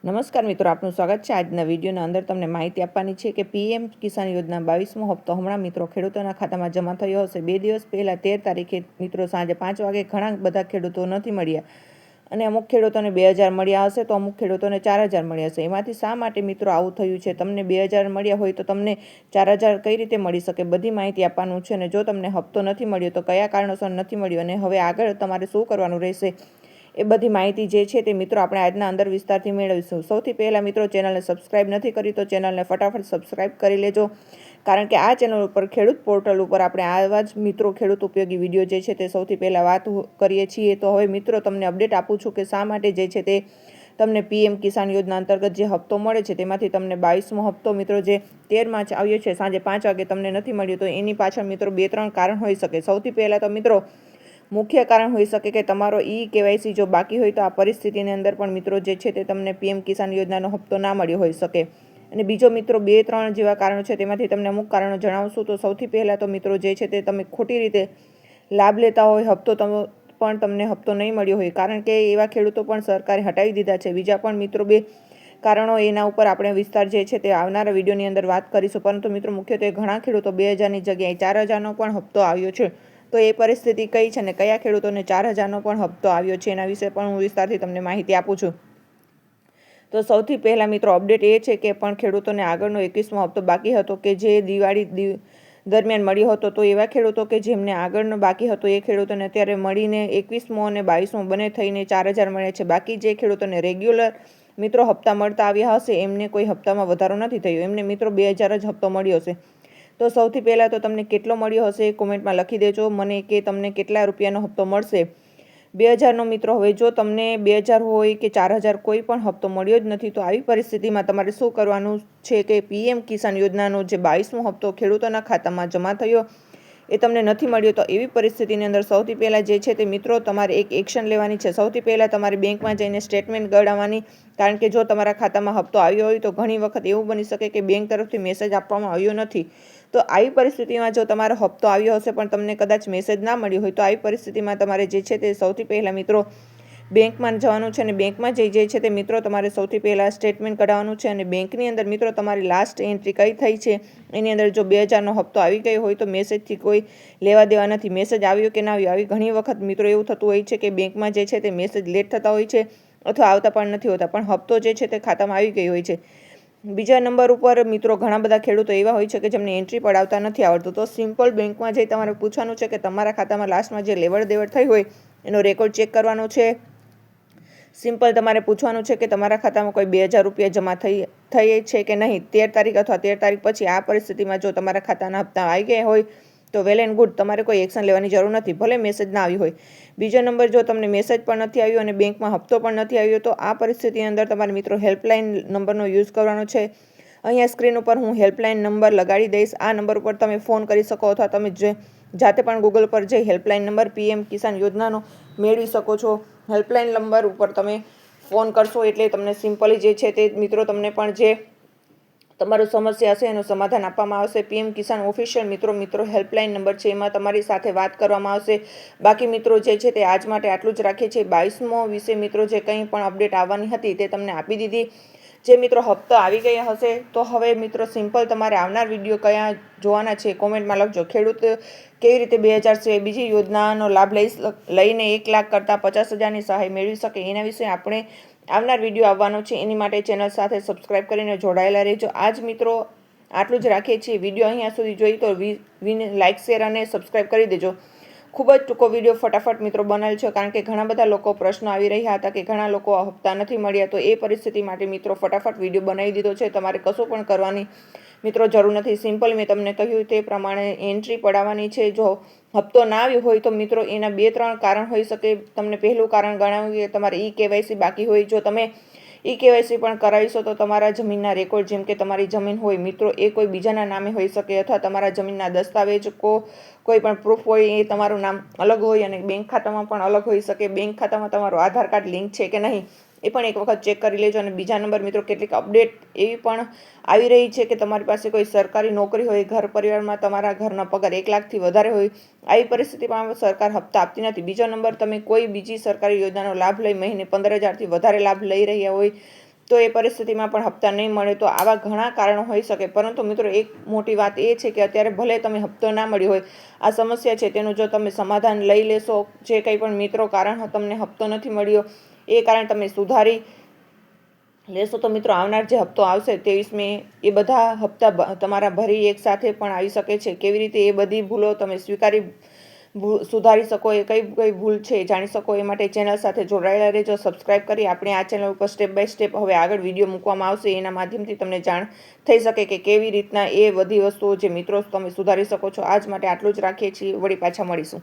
નમસ્કાર મિત્રો, આપનું સ્વાગત છે આજના વિડીયોના અંદર. તમને માહિતી આપવાની છે કે પીએમ કિસાન યોજના 22મો હપ્તો હમણાં મિત્રો ખેડૂતોના ખાતામાં જમા થયો હશે. 2 દિવસ પહેલાં 13 તારીખે મિત્રો સાંજે 5 વાગે ઘણા બધા ખેડૂતો નથી મળ્યા અને અમુક ખેડૂતોને 2000 મળ્યા હશે તો અમુક ખેડૂતોને 4000 મળ્યા હશે. એમાંથી શા માટે મિત્રો આવું થયું છે? તમને 2000 મળ્યા હોય તો તમને 4000 કઈ રીતે મળી શકે? બધી માહિતી આપવાનું છે. અને જો તમને હપ્તો નથી મળ્યો તો કયા કારણોસર નથી મળ્યો અને હવે આગળ તમારે શું કરવાનું રહેશે, એ બધી માહિતી જે છે તે મિત્રો આપણે આજના અંદર વિસ્તારથી મેળવીશું. સૌથી પહેલાં મિત્રો, ચેનલને સબસ્ક્રાઇબ નથી કરી તો ચેનલને ફટાફટ સબસ્ક્રાઇબ કરી લેજો, કારણ કે આ ચેનલ ઉપર ખેડૂત પોર્ટલ ઉપર આપણે આવા જ મિત્રો ખેડૂત ઉપયોગી વિડીયો જે છે તે સૌથી પહેલાં વાત કરીએ છીએ. તો હવે મિત્રો તમને અપડેટ આપું છું કે શા માટે જે છે તે તમને પીએમ કિસાન યોજના અંતર્ગત જે હપ્તો મળે છે તેમાંથી તમને 22મો હપ્તો મિત્રો જે 13 આવ્યો છે સાંજે 5 વાગે તમને નથી મળ્યો. તો એની પાછળ મિત્રો 2-3 કારણ હોઈ શકે. સૌથી પહેલાં તો મિત્રો મુખ્ય કારણ હોઈ શકે કે તમારો KYC જો બાકી હોય તો આ પરિસ્થિતિની અંદર પણ મિત્રો જે છે તે તમને પીએમ કિસાન યોજનાનો હપ્તો ના મળ્યો હોઈ શકે. અને બીજો મિત્રો 2-3 જેવા કારણો છે, તેમાંથી તમને અમુક કારણો જણાવશું. તો સૌથી પહેલાં તો મિત્રો જે છે તે તમે ખોટી રીતે લાભ લેતા હોય હપ્તો પણ તમને હપ્તો નહીં મળ્યો હોય, કારણ કે એવા ખેડૂતો પણ સરકારે હટાવી દીધા છે. બીજા પણ મિત્રો 2 કારણો, એના ઉપર આપણે વિસ્તાર જે છે તે આવનારા વિડીયોની અંદર વાત કરીશું. પરંતુ મિત્રો મુખ્યત્વે ઘણા ખેડૂતો 2000ની જગ્યાએ 4000નો પણ હપ્તો આવ્યો છે. તો એ પરિસ્થિતિ કઈ છે અને કયા ખેડૂતોને 4000નો પણ હપ્તો આવ્યો છે, એના વિશે પણ હું વિસ્તારથી તમને માહિતી આપું છું. તો સૌથી પહેલાં મિત્રો અપડેટ એ છે કે પણ ખેડૂતોને આગળનો 21મો હપ્તો બાકી હતો કે જે દિવાળી દરમિયાન મળ્યો હતો. તો એવા ખેડૂતો કે જેમને આગળનો બાકી હતો એ ખેડૂતોને અત્યારે મળીને 21મો અને 22મો બંને થઈને 4000 મળે છે. બાકી જે ખેડૂતોને રેગ્યુલર મિત્રો હપ્તા મળતા આવ્યા હશે એમને કોઈ હપ્તામાં વધારો નથી થયો, એમને મિત્રો 2000 જ હપ્તો મળ્યો હશે. તો સૌથી પહેલાં તો તમને કેટલો મળ્યો હશે કોમેન્ટમાં લખી દેજો મને કે તમને કેટલા રૂપિયાનો હપ્તો મળશે. 2000નો મિત્રો, હવે જો તમને 2000 હોય કે 4000 કોઈ પણ હપ્તો મળ્યો જ નથી તો આવી પરિસ્થિતિમાં તમારે શું કરવાનું છે કે પીએમ કિસાન યોજનાનો જે 22મો હપ્તો ખેડૂતોના ખાતામાં જમા થયો એ તમને નથી મળ્યો. તો એવી પરિસ્થિતિની અંદર સૌથી પહેલાં જે છે તે મિત્રો તમારે એક એક્શન લેવાની છે. સૌથી પહેલાં તમારે બેંકમાં જઈને સ્ટેટમેન્ટ કઢાવવાની, કારણ કે જો તમારા ખાતામાં હપ્તો આવ્યો હોય તો ઘણી વખત એવું બની શકે કે બેંક તરફથી મેસેજ આપવામાં આવ્યો નથી. તો આવી પરિસ્થિતિમાં જો તમારો હપ્તો આવ્યો હશે પણ તમને કદાચ મેસેજ ના મળ્યો હોય તો આવી પરિસ્થિતિમાં તમારે જે છે તે સૌથી પહેલાં મિત્રો બેંકમાં જવાનું છે. અને બેંકમાં જે છે તે મિત્રો તમારે સૌથી પહેલાં સ્ટેટમેન્ટ કઢાવવાનું છે. અને બેંકની અંદર મિત્રો તમારી લાસ્ટ એન્ટ્રી કઈ થઈ છે એની અંદર જો 2000નો હપ્તો આવી ગયો હોય તો મેસેજથી કોઈ લેવા દેવા નથી. મેસેજ આવ્યો કે ના આવ્યો, આવી ઘણી વખત મિત્રો એવું થતું હોય છે કે બેંકમાં જે છે તે મેસેજ લેટ થતા હોય છે અથવા આવતા પણ નથી હોતા, પણ હપ્તો જે છે તે ખાતામાં આવી ગયો હોય છે. બીજા નંબર ઉપર મિત્રો ઘણા બધા ખેડૂતો એવા હોય છે કે જેમને એન્ટ્રી પડાવતા નથી આવડતું. તો સિમ્પલ બેંકમાં જઈ તમારે પૂછવાનું છે કે તમારા ખાતામાં લાસ્ટમાં જે લેવડ દેવડ થઈ હોય એનો રેકોર્ડ ચેક કરવાનો છે. સિમ્પલ તમારે પૂછવાનું છે કે તમારા ખાતામાં કોઈ 2000 રૂપિયા જમા થઈ છે કે નહીં 13 તારીખ અથવા 13 તારીખ પછી. આ પરિસ્થિતિમાં જો તમારા ખાતાના હપ્તા આવી ગયા હોય તો વેલ એન્ડ ગુડ, તમારે કોઈ એક્શન લેવાની જરૂર નથી, ભલે મેસેજ ના આવ્યો હોય. બીજો નંબર, જો તમને મેસેજ પણ નથી આવ્યો અને બેંકમાં હપ્તો પણ નથી આવ્યો તો આ પરિસ્થિતિની અંદર તમારે મિત્રો હેલ્પલાઇન નંબરનો યુઝ કરવાનો છે. અહીંયા સ્ક્રીન ઉપર હું હેલ્પલાઇન નંબર લગાડી દઈશ. આ નંબર ઉપર તમે ફોન કરી શકો અથવા તમે જાતે પણ ગૂગલ પર જઈ હેલ્પલાઇન નંબર પીએમ કિસાન યોજનાનો મેળવી શકો છો. હેલ્પલાઇન નંબર ઉપર તમે ફોન કરશો એટલે તમને સિમ્પલી જે છે તે મિત્રો તમને પણ જે તમારું સમસ્યા હશે એનું સમાધાન આપવામાં આવશે. પીએમ કિસાન ઓફિશિયલ મિત્રો હેલ્પલાઇન નંબર છે, એમાં તમારી સાથે વાત કરવામાં આવશે. બાકી મિત્રો જે છે તે આજ માટે આટલું જ રાખીએ છીએ. 22મો વિશે મિત્રો જે કંઈ પણ અપડેટ આવવાની હતી તે તમને આપી દીધી. જે મિત્રો હપ્તા આવી ગયા હશે તો હવે મિત્રો સિમ્પલ તમારે આવનાર વિડીયો કયા જોવાના છે કોમેન્ટમાં લખજો. ખેડૂત કેવી રીતે 2000 સિવાય બીજી યોજનાનો લાભ લઈને 1 લાખ કરતાં 50,000ની સહાય મેળવી શકે એના વિશે આપણે આવનાર વિડીયો આવવાનો છે. એની માટે ચેનલ સાથે સબસ્ક્રાઇબ કરીને જોડાયેલા રહેજો. આજ મિત્રો આટલું જ રાખીએ છીએ. વિડીયો અહીંયા સુધી જોઈ તો લાઇક, શેર અને સબસ્ક્રાઇબ કરી દેજો. ખૂબ જ ટૂંકો વિડીયો ફટાફટ મિત્રો બનાવેલ છે, કારણ કે ઘણા બધા લોકો પ્રશ્નો આવી રહ્યા હતા કે ઘણા લોકો હપ્તા નથી મળ્યા. તો એ પરિસ્થિતિ માટે મિત્રો ફટાફટ વિડીયો બનાવી દીધો છે. તમારે કશું પણ કરવાની મિત્રો જરૂર નથી. સિમ્પલ મેં તમને કહ્યું તે પ્રમાણે એન્ટ્રી પડાવવાની છે. જો હપ્તો ના આવ્યો હોય તો મિત્રો એના 2-3 કારણ હોઈ શકે. તમને પહેલું કારણ ગણાવ્યું કે તમારે KYC બાકી હોય. જો તમે KYC પણ કરાવીશો તો તમારા જમીનના રેકોર્ડ, જેમ કે તમારી જમીન હોય મિત્રો એ કોઈ બીજાના નામે હોઈ શકે અથવા તમારા જમીનના દસ્તાવેજ કોઈ પણ પ્રૂફ હોય એ તમારું નામ અલગ હોય અને બેંક ખાતામાં પણ અલગ હોઈ શકે. બેંક ખાતામાં તમારું આધાર કાર્ડ લિંક છે કે નહીં એ પણ એક વખત ચેક કરી લેજો. અને બીજા નંબર મિત્રો કેટલીક અપડેટ એવી પણ આવી રહી છે કે તમારી પાસે કોઈ સરકારી નોકરી હોય, ઘર પરિવારમાં તમારા ઘરનો પગાર 1 લાખથી વધારે હોય, આવી પરિસ્થિતિમાં સરકાર હપ્તા આપતી નથી. બીજો નંબર, તમે કોઈ બીજી સરકારી યોજનાનો લાભ લઈ મહિને 15,000થી વધારે લાભ લઈ રહ્યા હોય તો એ પરિસ્થિતિમાં પણ હપ્તા નહીં મળે. તો આવા ઘણા કારણો હોઈ શકે, પરંતુ મિત્રો એક મોટી વાત એ છે કે અત્યારે ભલે તમે હપ્તો ના મળ્યો હોય, આ સમસ્યા છે તેનું જો તમે સમાધાન લઈ લેશો, જે કંઈ પણ મિત્રો કારણ તમને હપ્તો નથી મળ્યો એ કારણ તમે સુધારી લેશો, તો મિત્રો આવનાર જે હપ્તો આવશે 23 મે એ બધા હપ્તા તમારા ભરી એકસાથે પણ આવી શકે છે. કેવી રીતે એ બધી ભૂલો તમે સુધારી શકો, એ કઈ કઈ ભૂલ છે જાણી શકો, એ માટે ચેનલ સાથે જોડાયેલા રહેજો. સબસ્ક્રાઇબ કરી આપણે આ ચેનલ ઉપર સ્ટેપ બાય સ્ટેપ હવે આગળ વિડીયો મૂકવામાં આવશે, એના માધ્યમથી તમને જાણ થઈ શકે કે કેવી રીતના એ બધી વસ્તુઓ જે મિત્રો તમે સુધારી શકો છો. આજ માટે આટલું જ રાખીએ છીએ, વળી પાછા મળીશું.